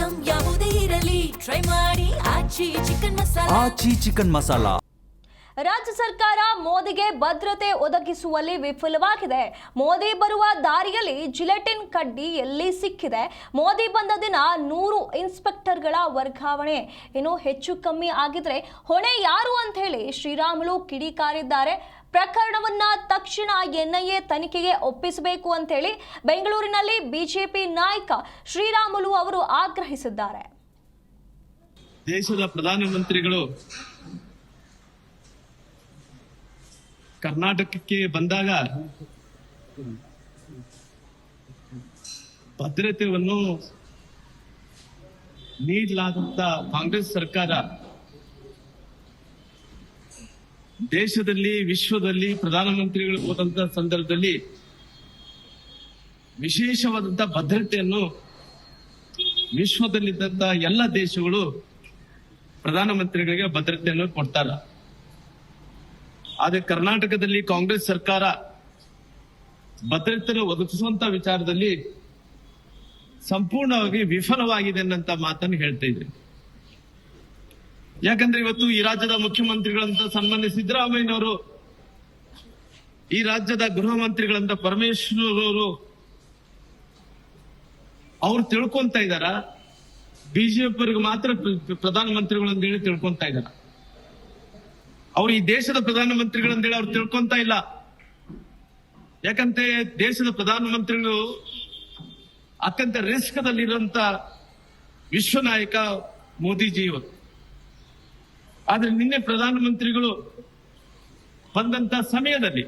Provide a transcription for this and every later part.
Item ಯಾವುದೇ ಇರಲಿ try ಮಾಡಿ ಆಚಿ ಚಿಕನ್ ಮಸಾಲಾ. ಆಚಿ ಚಿಕನ್ ಮಸಾಲಾ. ರಾಜ್ಯ ಸರ್ಕಾರ ಮೋದಿಗೆ ಭದ್ರತೆ ಒದಗಿಸುವಲ್ಲಿ ವಿಫಲವಾಗಿದೆ. ಮೋದಿ ಬರುವ ದಾರಿಯಲ್ಲಿ ಜಿಲೆಟಿನ್ ಕಡ್ಡಿ ಎಲ್ಲಿ ಸಿಕ್ಕಿದೆ? ಮೋದಿ ಬಂದ ದಿನ 100 ಇನ್ಸ್ಪೆಕ್ಟರ್ಗಳ ವರ್ಗಾವಣೆ ಇನ್ನು ಹೆಚ್ಚು ಕಮ್ಮಿ ಆಗಿದ್ರೆ ಹೊಣೆ ಯಾರು ಅಂತ ಹೇಳಿ ಶ್ರೀರಾಮುಲು ಕಿಡಿಕಾರಿದ್ದಾರೆ. ಪ್ರಕರಣವನ್ನ ತಕ್ಷಣ ಎನ್ಐಎ ತನಿಖೆಗೆ ಒಪ್ಪಿಸಬೇಕು ಅಂತ ಹೇಳಿ ಬೆಂಗಳೂರಿನಲ್ಲಿ ಬಿಜೆಪಿ ನಾಯಕ ಶ್ರೀರಾಮುಲು ಅವರು ಆಗ್ರಹಿಸಿದ್ದಾರೆ. ದೇಶದ ಪ್ರಧಾನಮಂತ್ರಿಗಳು ಕರ್ನಾಟಕಕ್ಕೆ ಬಂದಾಗ ಭದ್ರತೆಯನ್ನು ನೀಡಲಾದಂತ ಕಾಂಗ್ರೆಸ್ ಸರ್ಕಾರ ದೇಶದಲ್ಲಿ ವಿಶ್ವದಲ್ಲಿ ಪ್ರಧಾನಮಂತ್ರಿಗಳು ಹೋದಂತ ಸಂದರ್ಭದಲ್ಲಿ ವಿಶೇಷವಾದಂತ ಭದ್ರತೆಯನ್ನು ವಿಶ್ವದಲ್ಲಿದ್ದಂತ ಎಲ್ಲ ದೇಶಗಳು ಪ್ರಧಾನಮಂತ್ರಿಗಳಿಗೆ ಭದ್ರತೆಯನ್ನು ಕೊಡ್ತಾರೆ. ಆದ್ರೆ ಕರ್ನಾಟಕದಲ್ಲಿ ಕಾಂಗ್ರೆಸ್ ಸರ್ಕಾರ ಭದ್ರತೆ ಒದಗಿಸುವಂತ ವಿಚಾರದಲ್ಲಿ ಸಂಪೂರ್ಣವಾಗಿ ವಿಫಲವಾಗಿದೆ ಅನ್ನಂತ ಮಾತನ್ನು ಹೇಳ್ತಾ ಇದ್ರಿ. ಯಾಕಂದ್ರೆ ಇವತ್ತು ಈ ರಾಜ್ಯದ ಮುಖ್ಯಮಂತ್ರಿಗಳಂತ ಸನ್ಮಾನ್ಯ ಸಿದ್ದರಾಮಯ್ಯನವರು, ಈ ರಾಜ್ಯದ ಗೃಹ ಮಂತ್ರಿಗಳಂತ ಪರಮೇಶ್ವರ್ ಅವರು ಅವ್ರು ತಿಳ್ಕೊಂತ ಇದಾರ ಬಿಜೆಪಿಯವರಿಗೆ ಮಾತ್ರ ಪ್ರಧಾನಮಂತ್ರಿಗಳು ಅಂತ ಹೇಳಿ ತಿಳ್ಕೊಂತ ಇದಾರ. ಅವ್ರು ಈ ದೇಶದ ಪ್ರಧಾನಮಂತ್ರಿಗಳಂತೇಳಿ ಅವ್ರು ತಿಳ್ಕೊಂತ ಇಲ್ಲ. ಯಾಕಂದ್ರೆ ದೇಶದ ಪ್ರಧಾನಮಂತ್ರಿಗಳು ಅತ್ಯಂತ ರಿಸ್ಕ್ ದಲ್ಲಿರುವಂತ ವಿಶ್ವ ನಾಯಕ ಮೋದಿಜಿ ಇವರು. ಆದ್ರೆ ನಿನ್ನೆ ಪ್ರಧಾನಮಂತ್ರಿಗಳು ಬಂದಂತ ಸಮಯದಲ್ಲಿ,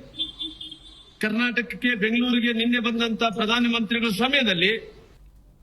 ಕರ್ನಾಟಕಕ್ಕೆ ಬೆಂಗಳೂರಿಗೆ ನಿನ್ನೆ ಬಂದಂತ ಪ್ರಧಾನಮಂತ್ರಿಗಳ ಸಮಯದಲ್ಲಿ